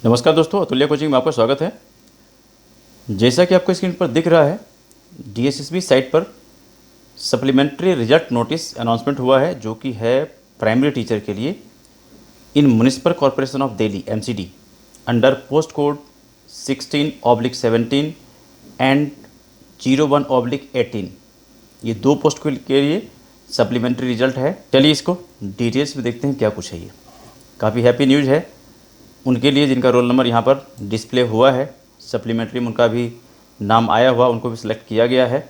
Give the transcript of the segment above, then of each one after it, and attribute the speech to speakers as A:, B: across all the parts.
A: नमस्कार दोस्तों, अतुल्य कोचिंग में आपका स्वागत है। जैसा कि आपको स्क्रीन पर दिख रहा है, डीएसएसबी साइट पर सप्लीमेंट्री रिजल्ट नोटिस अनाउंसमेंट हुआ है, जो कि है प्राइमरी टीचर के लिए in municipal corporation of Delhi MCD under post code 16/17 and 01/18। ये दो पोस्ट के लिए सप्लीमेंट्री रिजल्ट है। चलिए इसको डिटेल्स में देखते हैं क्या कुछ है। ये काफ़ी हैप्पी न्यूज़ है उनके लिए जिनका रोल नंबर यहाँ पर डिस्प्ले हुआ है। सप्लीमेंट्री में उनका भी नाम आया हुआ, उनको भी सिलेक्ट किया गया है।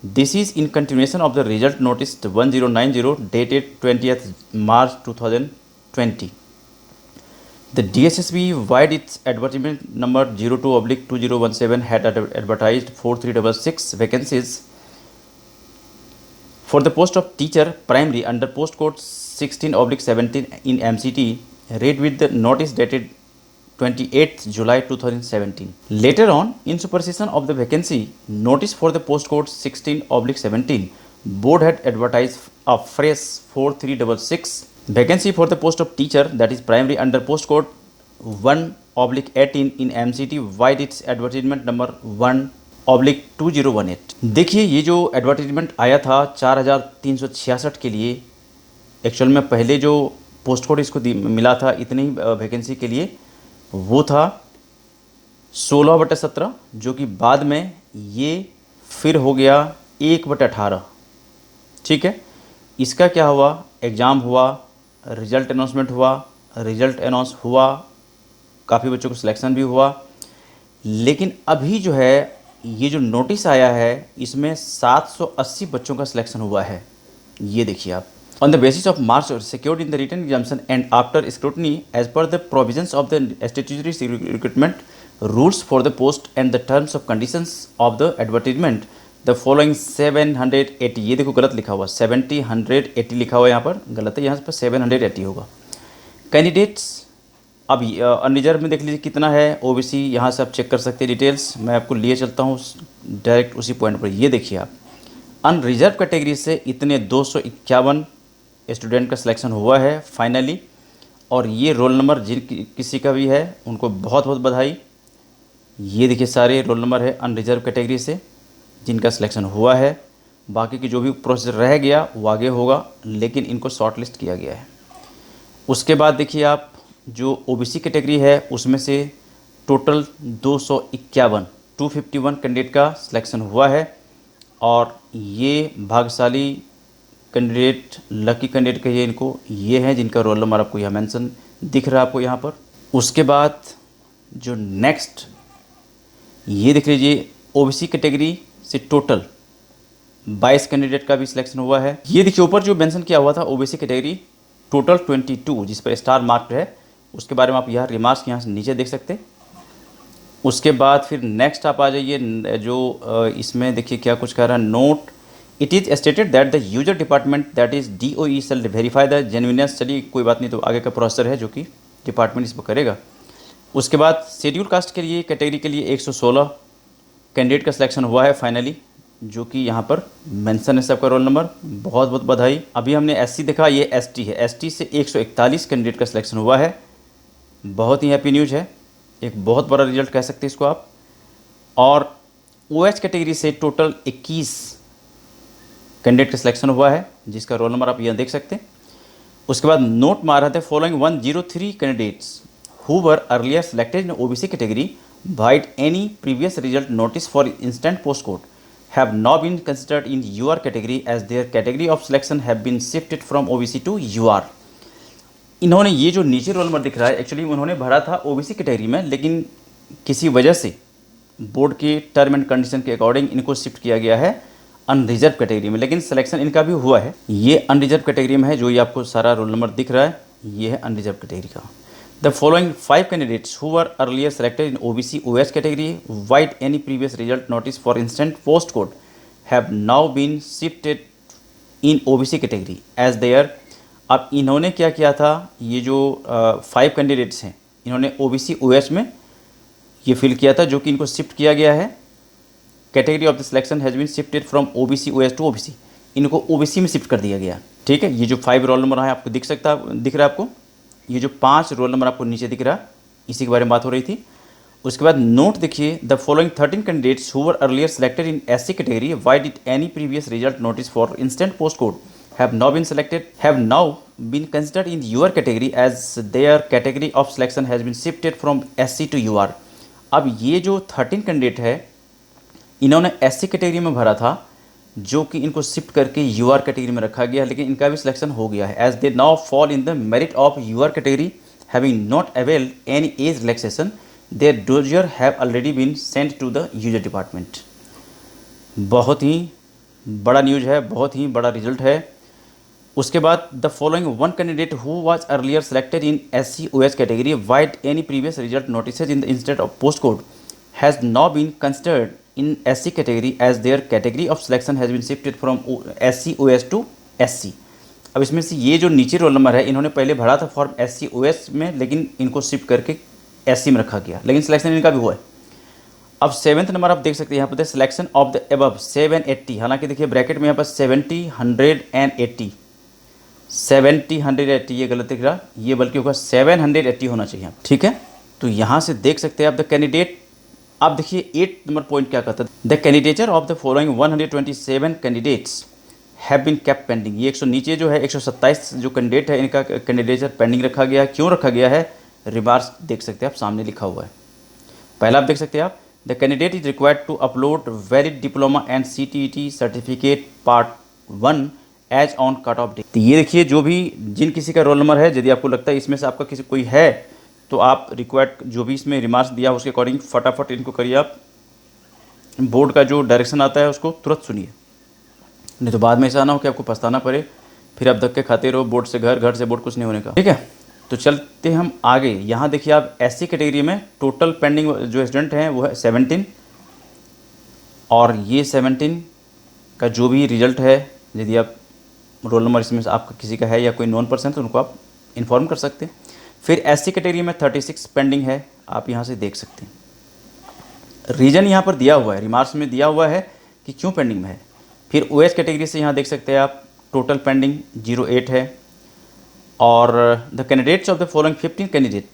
A: This is in continuation of the result notice 1090 dated 20th March 2020। The DSSB wide its advertisement number 02/2017 had advertised 4366 vacancies for the post of teacher primary under post code 16/17 in MCT, read with the notice dated 28th July 2017. Later on, in supersession of the vacancy notice for the post code 16/17, board had advertised a fresh 4366 vacancy for the post of teacher, that is primary, under post code 1/18 in MCT, wide its advertisement number 1/2018। देखिए, ये जो advertisement आया था 4366 के लिए, actual में पहले जो पोस्ट कोड इसको मिला था इतनी ही वैकेंसी के लिए, वो था 16/17, जो कि बाद में ये फिर हो गया 1/18। ठीक है, इसका क्या हुआ, एग्ज़ाम हुआ, रिज़ल्ट अनाउंसमेंट हुआ, रिज़ल्ट अनाउंस हुआ, काफ़ी बच्चों को सिलेक्शन भी हुआ। लेकिन अभी जो है ये जो नोटिस आया है, इसमें 780 बच्चों का सिलेक्शन हुआ है। ये देखिए आप, on the basis of marks secured in the written examination and after scrutiny as per the provisions of the statutory recruitment rules for the post and the terms of conditions of the advertisement, the following 780, ये देखो गलत लिखा हुआ, 780 लिखा हुआ, यहाँ पर गलत है, यहाँ पर 780 होगा। कैंडिडेट्स अब अनरिजर्व में देख लीजिए कितना है, ओबीसी यहाँ से आप चेक कर सकते हैं डिटेल्स। मैं आपको लिए चलता हूँ डायरेक्ट उसी पॉइंट पर। ये देखिए आप, अनरिजर्व कैटेगरी से इतने 251 स्टूडेंट का सिलेक्शन हुआ है फाइनली। और ये रोल नंबर जिन किसी का भी है उनको बहुत बहुत बधाई। ये देखिए सारे रोल नंबर है अनरिजर्व कैटेगरी से जिनका सिलेक्शन हुआ है। बाकी की जो भी प्रोसेस रह गया वो आगे होगा, लेकिन इनको शॉर्ट लिस्ट किया गया है। उसके बाद देखिए आप, जो ओबीसी कैटेगरी है उसमें से टोटल 251 कैंडिडेट का सिलेक्शन हुआ है। और ये भाग्यशाली कैंडिडेट, लकी कैंडिडेट कहिए इनको, ये हैं जिनका रोल नंबर आपको यहाँ मेंशन दिख रहा है आपको यहाँ पर। उसके बाद जो नेक्स्ट ये देख लीजिए, ओबीसी कैटेगरी से टोटल 22 कैंडिडेट का भी सिलेक्शन हुआ है। ये देखिए ऊपर जो मेंशन किया हुआ था ओबीसी कैटेगरी टोटल 22, जिस पर स्टार मार्क्ड है, उसके बारे में आप यहाँ रिमार्क्स यहाँ से नीचे देख सकते हैं। उसके बाद फिर नेक्स्ट आप आ जाइए, जो इसमें देखिए क्या कुछ कह रहा है, note it is stated that the user department that is DOE shall verify the genuineness. चलिए कोई बात नहीं, तो आगे का प्रोसेसर है जो कि डिपार्टमेंट इस पर करेगा। उसके बाद शेड्यूल कास्ट के लिए कैटेगरी के लिए 116 कैंडिडेट का सिलेक्शन हुआ है फाइनली, जो कि यहाँ पर मेंशन है सबका रोल नंबर। बहुत बहुत बधाई। अभी हमने SC देखा, ये ST है, ST से 141 कैंडिडेट का सिलेक्शन हुआ है। बहुत ही हैप्पी न्यूज़ है, एक बहुत बड़ा रिजल्ट कह सकते हैं इसको आप। और OH कैटेगरी से टोटल 21 कैंडिडेट का सिलेक्शन हुआ है, जिसका रोल नंबर आप यहाँ देख सकते हैं। उसके बाद नोट मार रहे थे, following 103 candidates who were earlier selected in OBC category vide any previous result notice for instant post code have now been considered in UR category as their category of selection have been shifted from OBC to UR। इन्होंने ये जो नीचे roll number दिख रहा है, actually उन्होंने भरा था OBC कैटेगरी में, लेकिन किसी वजह से बोर्ड के टर्म एंड कंडीशन के अकॉर्डिंग इनको शिफ्ट किया गया है अनरिजर्व कैटेगरी में, लेकिन सिलेक्शन इनका भी हुआ है। ये अनरिजर्व कैटेगरी में है, जो ये आपको सारा रोल नंबर दिख रहा है, ये है अनरिजर्व कैटेगरी का। The following 5 candidates who were earlier selected in OBC OH category vide any previous result notice for instant post code have now been shifted in OBC category as their. अब इन्होंने क्या किया था, ये जो 5 candidates हैं इन्होंने OBC OH में ये फिल किया था, जो कि इनको शिफ्ट किया गया है। Category of the selection has been shifted from OBC OH to OBC, इनको OBC में शिफ्ट कर दिया गया। ठीक है, ये जो 5 रोल नंबर है आपको दिख रहा है आपको, ये जो 5 रोल नंबर आपको नीचे दिख रहा है, इसी के बारे में बात हो रही थी। उसके बाद नोट देखिए, the following 13 candidates who were earlier selected in SC category, why did any previous result notice for instant post code have now been selected, have now been considered in your category as their category of selection has been shifted from SC to UR। अब ये जो 13 candidate है इन्होंने SC category में भरा था, जो कि इनको शिफ्ट करके UR कैटेगरी में रखा गया, लेकिन इनका भी सिलेक्शन हो गया है। As they now fall in the merit of UR category having not availed any age relaxation, their dossier have already been sent to the user department. बहुत ही बड़ा न्यूज है, बहुत ही बड़ा रिजल्ट है। उसके बाद the following one candidate who was earlier selected in SC OS category, vide any previous result notices in the instant of post code has now been considered in SC category as their category of selection has been shifted from SC OS to SC। अब इसमें से ये जो नीचे roll number है, इन्होंने पहले भरा था फॉर्म SC OS में, लेकिन इनको शिफ्ट करके SC में रखा गया, लेकिन सिलेक्शन इनका भी हुआ है। अब 7th नंबर आप देख सकते हैं यहाँ पर, सिलेक्शन ऑफ द एबव 780, हालांकि देखिए ब्रैकेट में यहाँ पर 70 180 70 180 ये गलत दिख रहा, ये बल्कि होगा 780 होना चाहिए, ठीक है। तो यहाँ से देख सकते हैं आप द कैंडिडेट। आप देखिए 8 नंबर पॉइंट क्या कहता है, the candidature of the following 127 candidates have been kept pending. ये 100 नीचे जो है 127 जो कैंडिडेट है, इनका कैंडिडेचर पेंडिंग रखा गया है। क्यों रखा गया है, रिमार्क्स देख सकते हैं आप, सामने लिखा हुआ है। पहला आप देख सकते हैं आप, the candidate is required to upload valid diploma and CTET certificate part 1 as on cut off date. तो ये देखिए, जो भी जिन किसी का रोल नंबर है, यदि आपको लगता है इसमें से आपका किसी कोई है, तो आप रिक्वायर्ड जो भी इसमें रिमार्क्स दिया उसके अकॉर्डिंग फटाफट इनको करिए। आप बोर्ड का जो डायरेक्शन आता है उसको तुरंत सुनिए, नहीं तो बाद में ऐसा ना हो कि आपको पछताना पड़े, फिर आप धक्के खाते रहो, बोर्ड से घर, घर से बोर्ड, कुछ नहीं होने का, ठीक है। तो चलते हम आगे। यहाँ देखिए आप SC कैटेगरी में टोटल पेंडिंग जो स्टूडेंट हैं वो है 17, और ये 17 का जो भी रिजल्ट है, यदि आप रोल नंबर इसमें से आपका किसी का है या कोई नॉन पर्सन, तो उनको आप इन्फॉर्म कर सकते हैं। फिर SC कैटेगरी में 36 पेंडिंग है, आप यहाँ से देख सकते हैं। रीज़न यहाँ पर दिया हुआ है, रिमार्क्स में दिया हुआ है कि क्यों पेंडिंग में है। फिर OS कैटेगरी से यहाँ देख सकते हैं आप, टोटल पेंडिंग 08 है। और the candidates of the following 15 candidate,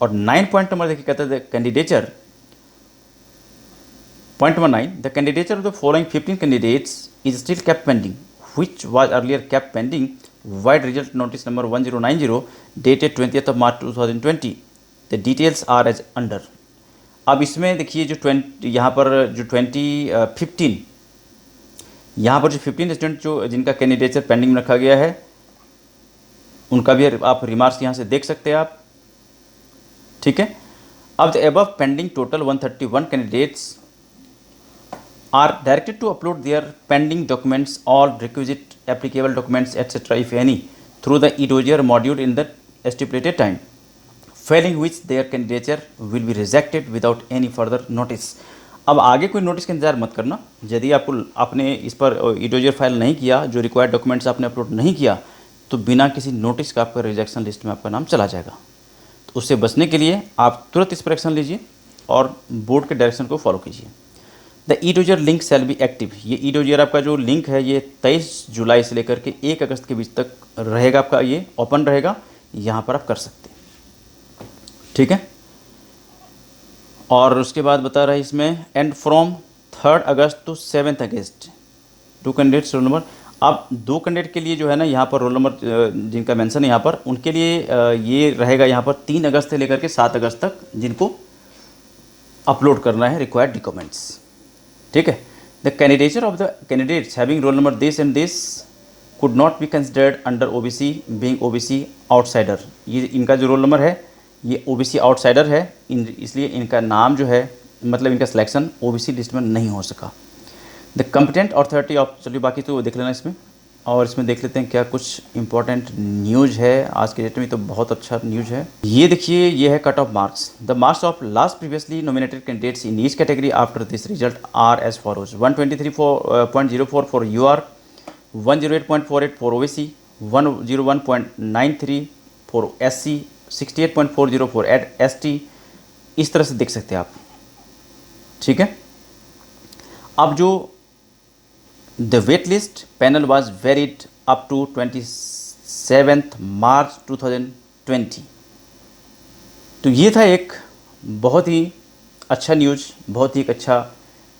A: और 9 पॉइंट नंबर देखिए कहता है the candidature, point number 9, the candidature of the following 15 candidates is still kept pending which was earlier kept pending, wide result notice number 1090 dated 20th of March 2020, the details are as under। अब इसमें देखिए जो 20 यहाँ पर जो 15 यहाँ पर जो 15 स्टूडेंट जो जिनका कैंडिडेचर पेंडिंग में रखा गया है, उनका भी आप रिमार्क्स यहाँ से देख सकते हैं आप, ठीक है। अब the above pending total 131 candidates are directed to upload their pending documents, all requisite applicable documents etc. if any through the eDossier module in the stipulated time, failing which their candidature will be rejected without any further notice। अब आगे कोई notice का इंतजार मत करना, यदि आपको आपने इस पर eDossier फाइल नहीं किया, जो रिक्वायर्ड डॉक्यूमेंट्स आपने अपलोड नहीं किया, तो बिना किसी नोटिस का आपका रिजेक्शन लिस्ट में आपका नाम चला जाएगा। तो उससे बचने के लिए आप तुरंत इस पर एक्शन लीजिए और बोर्ड के डायरेक्शन को फॉलो कीजिए। The eDossier link shall be active, ये eDossier आपका जो लिंक है ये 23 जुलाई से लेकर के 1 अगस्त के बीच तक रहेगा, आपका ये ओपन रहेगा, यहाँ पर आप कर सकते हैं, ठीक है। और उसके बाद बता रहा है इसमें, and from 3 August to 7 August 2 candidates roll number. अब 2 कैंडिडेट के लिए जो है ना यहाँ पर रोल नंबर जिनका मेंशन है यहाँ पर, उनके लिए ये रहेगा यहाँ पर 3 अगस्त से लेकर के 7 अगस्त तक, जिनको अपलोड करना है रिक्वायर्ड डॉक्यूमेंट्स, ठीक है। The candidature of the candidates having roll number this and this could not be considered under OBC being OBC outsider. ये इनका जो रोल नंबर है ये OBC आउटसाइडर है, इसलिए इनका नाम जो है, मतलब इनका सिलेक्शन OBC लिस्ट में नहीं हो सका। द कम्पिटेंट अथॉरिटी ऑफ, चलिए बाकी तो देख लेना इसमें, और इसमें देख लेते हैं क्या कुछ इंपॉर्टेंट न्यूज़ है आज के डेट में। तो बहुत अच्छा न्यूज़ है ये, देखिए ये है cut off marks. The marks of last previously nominated candidates in each category after this result are as follows: 123.04 for UR, 108.48 for OBC, 101.93 for SC, 68.40 for ST। इस तरह से देख सकते हैं आप, ठीक है। अब जो the wait list panel was varied up to 27th March 2020। तो ये था एक बहुत ही अच्छा न्यूज़, बहुत ही एक अच्छा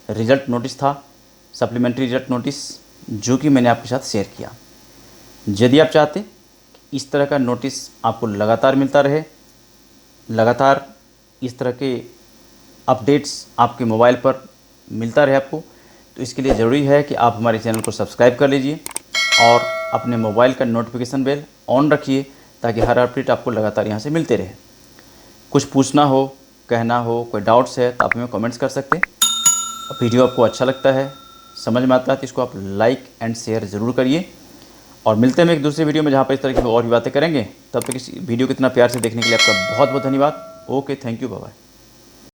A: रिज़ल्ट नोटिस था, सप्लीमेंट्री रिज़ल्ट नोटिस, जो कि मैंने आपके साथ शेयर किया। यदि आप चाहते कि इस तरह का नोटिस आपको लगातार मिलता रहे, लगातार इस तरह के अपडेट्स आपके मोबाइल पर मिलता रहे आपको, तो इसके लिए ज़रूरी है कि आप हमारे चैनल को सब्सक्राइब कर लीजिए और अपने मोबाइल का नोटिफिकेशन बेल ऑन रखिए, ताकि हर अपडेट आपको लगातार यहाँ से मिलते रहे। कुछ पूछना हो, कहना हो, कोई डाउट्स है तो आप हमें कमेंट्स कर सकते हैं। वीडियो आपको अच्छा लगता है, समझ में आता है तो इसको आप लाइक एंड शेयर ज़रूर करिए। और मिलते हैं हम एक दूसरे वीडियो में, जहाँ पर इस तरह की और भी बातें करेंगे। तब तक इस वीडियो को इतना प्यार से देखने के लिए आपका बहुत बहुत धन्यवाद। Okay, thank you, bye bye.